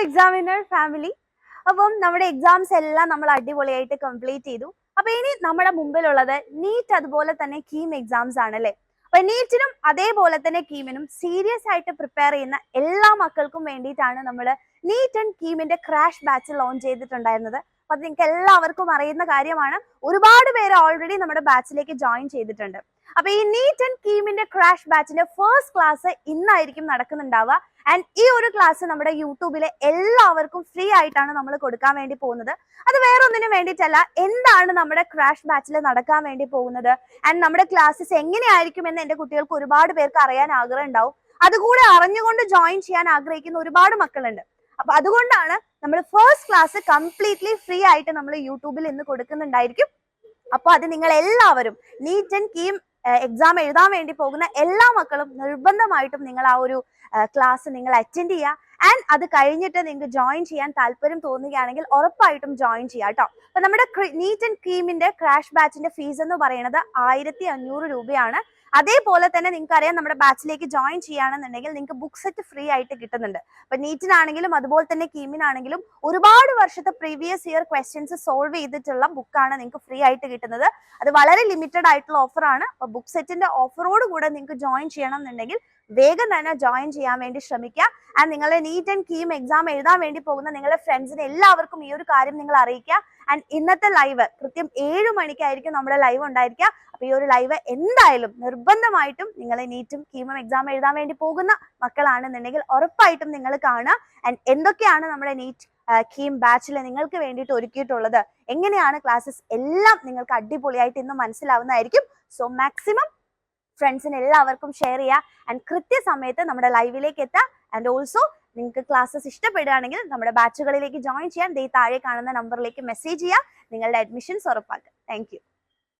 Examiner family. അപ്പം നമ്മുടെ exams എല്ലാം നമ്മൾ അടിപൊളിയായിട്ട് കംപ്ലീറ്റ് ചെയ്തു. അപ്പൊ ഇനി നമ്മുടെ മുമ്പിലുള്ളത് നീറ്റ് അതുപോലെ തന്നെ കീം എക്സാംസ് ആണല്ലേ. അപ്പൊ നീറ്റിനും അതേപോലെ തന്നെ കീമിനും സീരിയസ് ആയിട്ട് പ്രിപ്പയർ ചെയ്യുന്ന എല്ലാ മക്കൾക്കും വേണ്ടിയിട്ടാണ് നമ്മൾ നീറ്റ് ആൻഡ് കീമിന്റെ ക്രാഷ് ബാച്ച് ലോഞ്ച് ചെയ്തിട്ടുണ്ടായിരുന്നത്. അപ്പൊ അത് നിങ്ങൾക്ക് എല്ലാവർക്കും അറിയുന്ന കാര്യമാണ്. ഒരുപാട് പേര് ഓൾറെഡി നമ്മുടെ ബാച്ചിലേക്ക് ജോയിൻ ചെയ്തിട്ടുണ്ട്. അപ്പൊ ഈ നീറ്റ് ആൻഡ് കീമിന്റെ ക്രാഷ് ബാച്ചിന്റെ ഫസ്റ്റ് ക്ലാസ് ഇന്നായിരിക്കും നടക്കുന്നുണ്ടാവുക. ആൻഡ് ഈ ഒരു ക്ലാസ് നമ്മുടെ യൂട്യൂബിലെ എല്ലാവർക്കും ഫ്രീ ആയിട്ടാണ് നമ്മൾ കൊടുക്കാൻ വേണ്ടി പോകുന്നത്. അത് വേറെ ഒന്നിനും വേണ്ടിയിട്ടല്ല, എന്താണ് നമ്മുടെ ക്രാഷ് ബാച്ചിൽ നടക്കാൻ വേണ്ടി പോകുന്നത് ആൻഡ് നമ്മുടെ ക്ലാസ്സസ് എങ്ങനെയായിരിക്കും എന്ന് എന്റെ കുട്ടികൾക്ക് ഒരുപാട് പേർക്ക് അറിയാൻ ആഗ്രഹം ഉണ്ടാവും. അതുകൂടെ അറിഞ്ഞുകൊണ്ട് ജോയിൻ ചെയ്യാൻ ആഗ്രഹിക്കുന്ന ഒരുപാട് മക്കളുണ്ട്. അപ്പൊ അതുകൊണ്ടാണ് നമ്മൾ ഫസ്റ്റ് ക്ലാസ് കംപ്ലീറ്റ്ലി ഫ്രീ ആയിട്ട് നമ്മൾ യൂട്യൂബിൽ ഇന്ന് കൊടുക്കുന്നുണ്ടായിരിക്കും. അപ്പൊ അത് നിങ്ങൾ എല്ലാവരും നീറ്റ് ആൻഡ് കീം എക്സാം എഴുതാൻ വേണ്ടി പോകുന്ന എല്ലാ മക്കളും നിർബന്ധമായിട്ടും നിങ്ങൾ ആ ഒരു ക്ലാസ് നിങ്ങൾ അറ്റൻഡ് ചെയ്യുക. ആൻഡ് അത് കഴിഞ്ഞിട്ട് നിങ്ങൾക്ക് ജോയിൻ ചെയ്യാൻ താല്പര്യം തോന്നുകയാണെങ്കിൽ ഉറപ്പായിട്ടും ജോയിൻ ചെയ്യുക കേട്ടോ. അപ്പൊ നമ്മുടെ നീറ്റ് ആൻഡ് കീമിന്റെ ക്രാഷ് ബാച്ചിന്റെ ഫീസ് എന്ന് പറയുന്നത് 1500 രൂപയാണ്. അതേപോലെ തന്നെ നിങ്ങൾക്ക് അറിയാം, നമ്മുടെ ബാച്ചിലേക്ക് ജോയിൻ ചെയ്യുകയാണെന്നുണ്ടെങ്കിൽ നിങ്ങൾക്ക് ബുക്ക് സെറ്റ് ഫ്രീ ആയിട്ട് കിട്ടുന്നുണ്ട്. അപ്പൊ നീറ്റിനാണെങ്കിലും അതുപോലെ തന്നെ കീമിനാണെങ്കിലും ഒരുപാട് വർഷത്തെ പ്രീവിയസ് ഇയർ ക്വസ്റ്റ്യൻസ് സോൾവ് ചെയ്തിട്ടുള്ള ബുക്കാണ് നിങ്ങൾക്ക് ഫ്രീ ആയിട്ട് കിട്ടുന്നത്. അത് വളരെ ലിമിറ്റഡ് ആയിട്ടുള്ള ഓഫറാണ്. അപ്പൊ ബുക്ക് സെറ്റിന്റെ ഓഫറോട് കൂടെ നിങ്ങൾക്ക് ജോയിൻ ചെയ്യണം എന്നുണ്ടെങ്കിൽ വേഗം തന്നെ ജോയിൻ ചെയ്യാൻ വേണ്ടി ശ്രമിക്കുക. ആൻഡ് നിങ്ങളെ നീറ്റ് ആൻഡ് കീം എക്സാം എഴുതാൻ വേണ്ടി പോകുന്ന നിങ്ങളുടെ ഫ്രണ്ട്സിന് എല്ലാവർക്കും ഈ ഒരു കാര്യം നിങ്ങൾ അറിയിക്കുക. ആൻഡ് ഇന്നത്തെ ലൈവ് കൃത്യം 7 മണിക്കായിരിക്കും നമ്മുടെ ലൈവ് ഉണ്ടായിരിക്കുക. അപ്പൊ ഈ ഒരു ലൈവ് എന്തായാലും നിർബന്ധമായിട്ടും നിങ്ങൾ നീറ്റും കീമും എക്സാം എഴുതാൻ വേണ്ടി പോകുന്ന മക്കളാണെന്നുണ്ടെങ്കിൽ ഉറപ്പായിട്ടും നിങ്ങൾ കാണുക. ആൻഡ് എന്തൊക്കെയാണ് നമ്മുടെ നീറ്റ് കീം ബാച്ചിൽ നിങ്ങൾക്ക് വേണ്ടിയിട്ട് ഒരുക്കിയിട്ടുള്ളത്, എങ്ങനെയാണ് ക്ലാസ്സസ് എല്ലാം നിങ്ങൾക്ക് അടിപൊളിയായിട്ട് ഇന്ന് മനസ്സിലാവുന്നതായിരിക്കും. സോ മാക്സിമം ഫ്രണ്ട്സിന് എല്ലാവർക്കും ഷെയർ ചെയ്യുക. ആൻഡ് കൃത്യസമയത്ത് നമ്മുടെ ലൈവിലേക്ക് എത്തുക. ആൻഡ് ഓൾസോ നിങ്ങൾക്ക് ക്ലാസ്സസ് ഇഷ്ടപ്പെടുകയാണെങ്കിൽ നമ്മുടെ ബാച്ചുകളിലേക്ക് ജോയിൻ ചെയ്യാൻ താഴെ കാണുന്ന നമ്പറിലേക്ക് മെസ്സേജ് ചെയ്യുക. നിങ്ങളുടെ അഡ്മിഷൻസ് ഉറപ്പാക്കുക. Thank you.